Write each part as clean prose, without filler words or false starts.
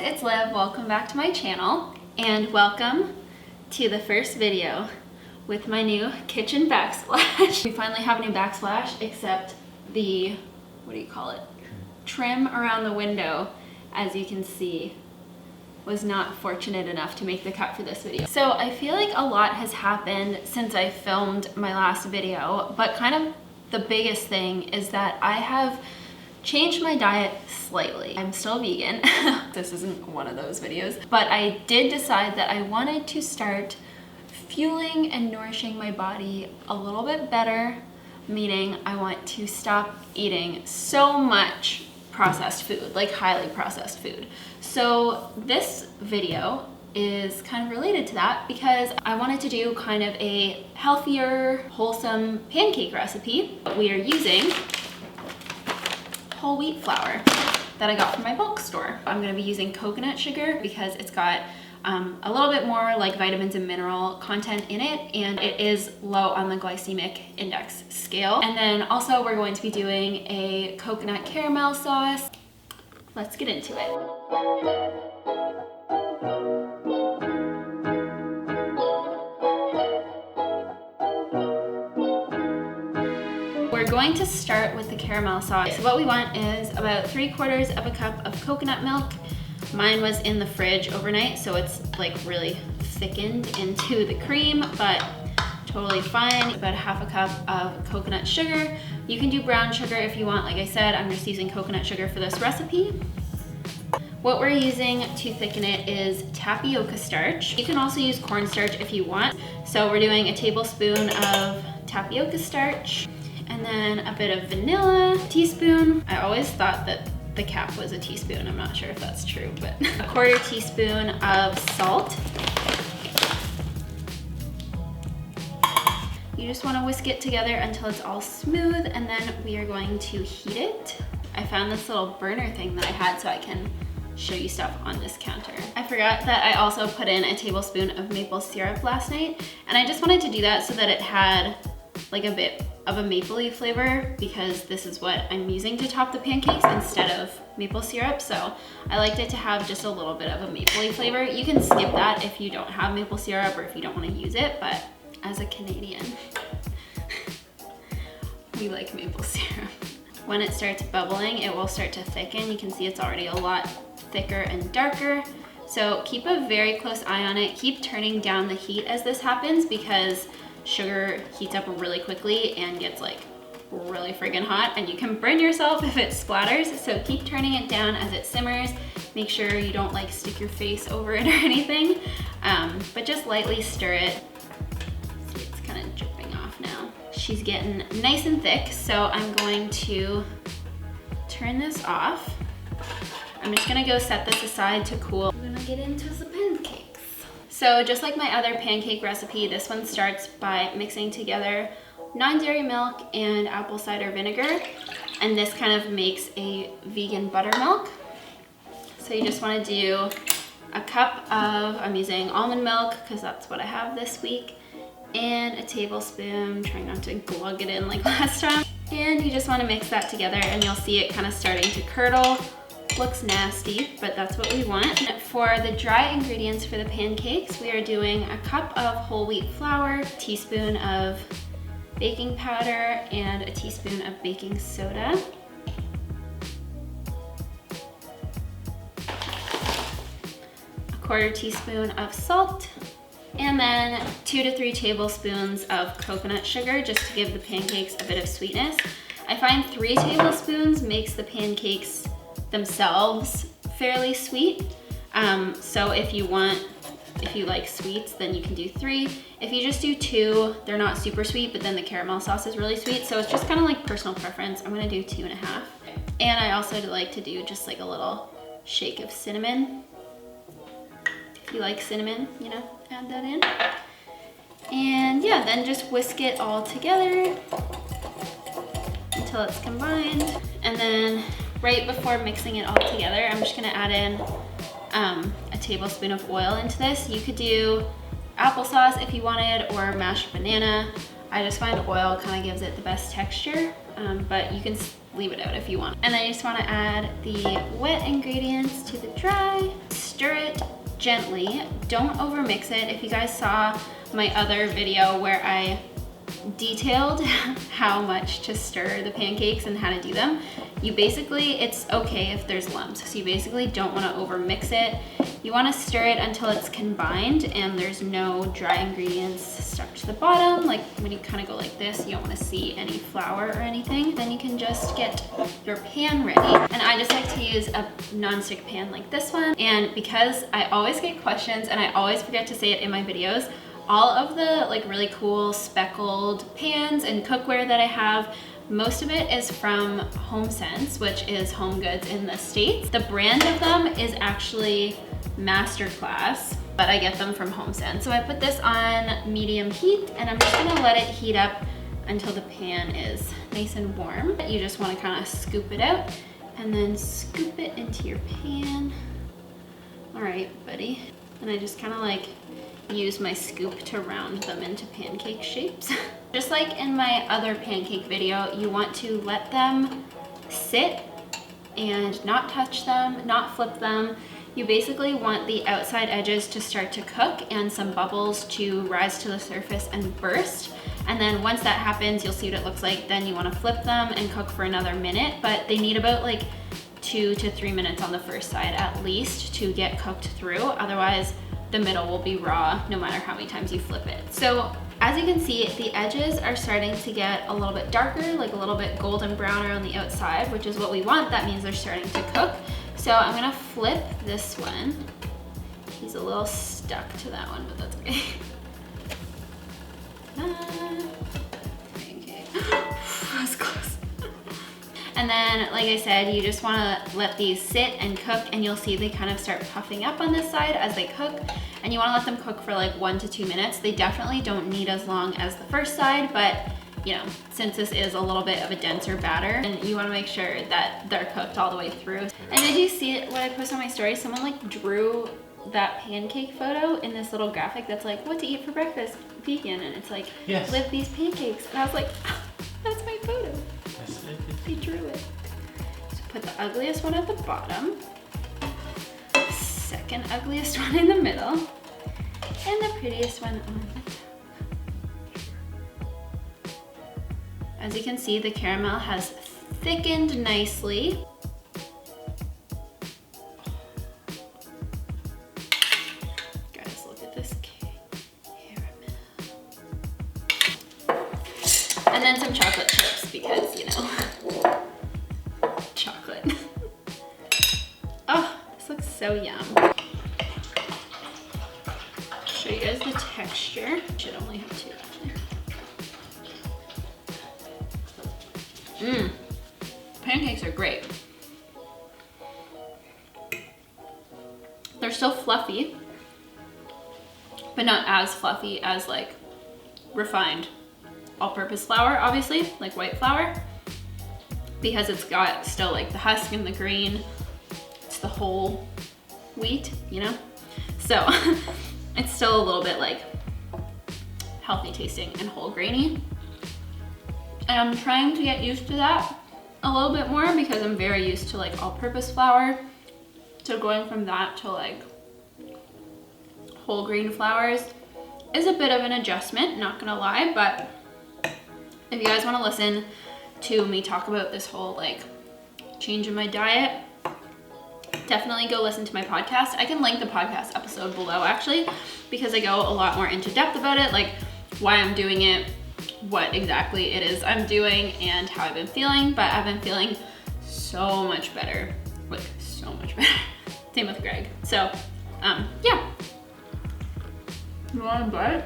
it's Liv. Welcome back to my channel and welcome to the first video with my new kitchen backsplash. We finally have a new backsplash, except the, what do you call it? Trim around the window, as you can see, was not fortunate enough to make the cut for this video. So I feel like a lot has happened since I filmed my last video, but kind of the biggest thing is that I have changed my diet slightly. I'm still vegan. This isn't one of those videos, but I did decide that I wanted to start fueling and nourishing my body a little bit better, meaning I want to stop eating so much processed food, like highly processed food. So this video is kind of related to that because I wanted to do kind of a healthier, wholesome pancake recipe. We are using whole wheat flour that I got from my bulk store. I'm gonna be using coconut sugar because it's got a little bit more like vitamins and mineral content in it, and it is low on the glycemic index scale. And then also we're going to be doing a coconut caramel sauce. Let's get into it. We're going to start with the caramel sauce. So what we want is about 3/4 of a cup of coconut milk. Mine was in the fridge overnight, so it's like really thickened into the cream, but totally fine. About 1/2 cup of coconut sugar. You can do brown sugar if you want. Like I said, I'm just using coconut sugar for this recipe. What we're using to thicken it is tapioca starch. You can also use cornstarch if you want. So we're doing a tablespoon of tapioca starch, and then a bit of vanilla, a teaspoon. I always thought that the cap was a teaspoon. I'm not sure if that's true, but a 1/4 teaspoon of salt. You just want to whisk it together until it's all smooth, and then we are going to heat it. I found this little burner thing that I had so I can show you stuff on this counter. I forgot that I also put in a tablespoon of maple syrup last night, and I just wanted to do that so that it had like a bit of a mapley flavor, because this is what I'm using to top the pancakes instead of maple syrup. So I liked it to have just a little bit of a mapley flavor. You can skip that if you don't have maple syrup or if you don't want to use it, but as a Canadian, we like maple syrup. When it starts bubbling, it will start to thicken. You can see it's already a lot thicker and darker. So keep a very close eye on it. Keep turning down the heat as this happens, because sugar heats up really quickly and gets like really friggin' hot, and you can burn yourself if it splatters. So keep turning it down as it simmers. Make sure you don't like stick your face over it or anything, but just lightly stir it. See, it's kind of dripping off now. She's getting nice and thick, so I'm going to turn this off. I'm just gonna go set this aside to cool. I'm gonna get into the pancakes. So just like my other pancake recipe, this one starts by mixing together non-dairy milk and apple cider vinegar, and this kind of makes a vegan buttermilk. So you just want to do a cup of, I'm using almond milk because that's what I have this week, and a tablespoon, trying not to glug it in like last time, and you just want to mix that together, and you'll see it kind of starting to curdle. Looks nasty, but that's what we want. For the dry ingredients for the pancakes, we are doing a cup of whole wheat flour, a teaspoon of baking powder, and a teaspoon of baking soda. A 1/4 teaspoon of salt, and then 2 to 3 tablespoons of coconut sugar, just to give the pancakes a bit of sweetness. I find 3 tablespoons makes the pancakes themselves fairly sweet. So if you like sweets, then you can do 3. If you just do 2, they're not super sweet, but then the caramel sauce is really sweet. So it's just kind of like personal preference. I'm gonna do 2.5. And I also like to do just like a little shake of cinnamon. If you like cinnamon, you know, add that in. And yeah, then just whisk it all together until it's combined. And then right before mixing it all together, I'm just gonna add in a tablespoon of oil into this. You could do applesauce if you wanted, or mashed banana. I just find oil kind of gives it the best texture, but you can leave it out if you want. And then you just want to add the wet ingredients to the dry. Stir it gently. Don't overmix it. If you guys saw my other video where I detailed how much to stir the pancakes and how to do them, you basically, it's okay if there's lumps. So you basically don't want to overmix it. You want to stir it until it's combined and there's no dry ingredients stuck to the bottom. Like when you kind of go like this, you don't want to see any flour or anything. Then you can just get your pan ready. And I just like to use a non-stick pan like this one. And because I always get questions and I always forget to say it in my videos, all of the like really cool speckled pans and cookware that I have, most of it is from HomeSense, which is Home Goods in the States. The brand of them is actually Masterclass, but I get them from HomeSense. So I put this on medium heat and I'm just gonna let it heat up until the pan is nice and warm. You just wanna kind of scoop it out and then scoop it into your pan. All right, buddy. And I just kind of like use my scoop to round them into pancake shapes. Just like in my other pancake video, you want to let them sit and not touch them, not flip them. You basically want the outside edges to start to cook and some bubbles to rise to the surface and burst. And then once that happens, you'll see what it looks like. Then you want to flip them and cook for another minute, but they need about like 2 to 3 minutes on the first side at least to get cooked through. Otherwise, the middle will be raw no matter how many times you flip it. So as you can see, the edges are starting to get a little bit darker, like a little bit golden browner on the outside, which is what we want. That means they're starting to cook. So I'm gonna flip this one. He's a little stuck to that one, but that's okay. Okay. That's close. And then, like I said, you just wanna let these sit and cook, and you'll see they kind of start puffing up on this side as they cook. And you wanna let them cook for like 1 to 2 minutes. They definitely don't need as long as the first side, but you know, since this is a little bit of a denser batter, and you wanna make sure that they're cooked all the way through. And did you see it when I posted on my story? Someone like drew that pancake photo in this little graphic that's like, what to eat for breakfast, vegan, and it's like, yes, live these pancakes. And I was like, oh, that's my photo. They drew it. So put the ugliest one at the bottom, second ugliest one in the middle, and the prettiest one on the top. As you can see, the caramel has thickened nicely. Guys, look at this caramel. And then some chocolate chips because, you know, chocolate. Oh, this looks so yum. Show you guys the texture. Should only have 2 actually. Pancakes are great. They're still fluffy, but not as fluffy as like refined all-purpose flour, obviously, like white flour, because it's got still like the husk and the grain. It's the whole wheat, you know? So it's still a little bit like healthy tasting and whole grainy. And I'm trying to get used to that a little bit more because I'm very used to like all-purpose flour. So going from that to like whole grain flours is a bit of an adjustment, not gonna lie, but if you guys wanna listen to me talk about this whole like change in my diet, definitely go listen to my podcast. I can link the podcast episode below actually, because I go a lot more into depth about it, like why I'm doing it, what exactly it is I'm doing, and how I've been feeling. But I've been feeling so much better, like so much better. Same with Greg. So yeah. You want a bite?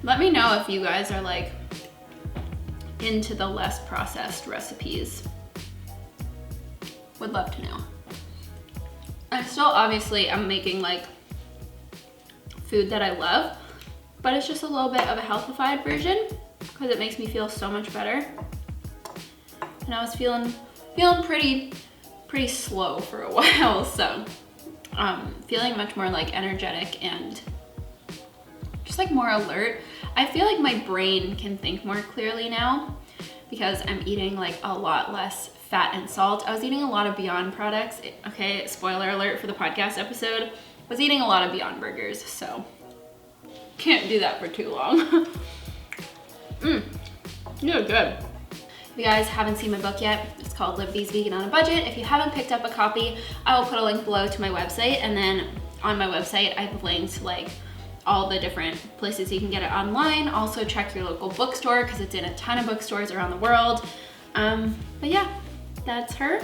Let me know if you guys are like into the less processed recipes. Would love to know. I still obviously am making like food that I love, but it's just a little bit of a healthified version because it makes me feel so much better. And I was feeling pretty slow for a while, so feeling much more like energetic and just like more alert. I feel like my brain can think more clearly now because I'm eating like a lot less fat and salt. I was eating a lot of Beyond products. Okay, spoiler alert for the podcast episode. I was eating a lot of Beyond burgers, so can't do that for too long. You're good. If you guys haven't seen my book yet, it's called Live These Vegan on a Budget. If you haven't picked up a copy, I will put a link below to my website, and then on my website I've linked like all the different places you can get it online. Also check your local bookstore because it's in a ton of bookstores around the world. But yeah, that's her.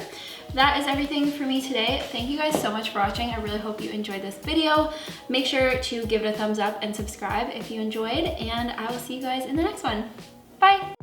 That is everything for me today. Thank you guys so much for watching. I really hope you enjoyed this video. Make sure to give it a thumbs up and subscribe if you enjoyed, and I will see you guys in the next one. Bye.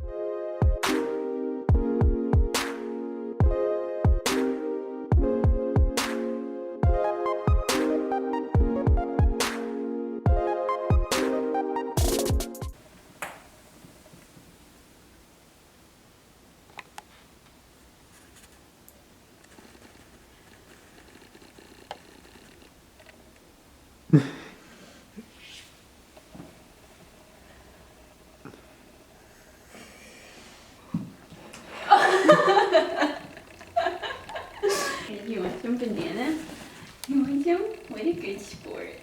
You want some bananas? You want some? What a good sport.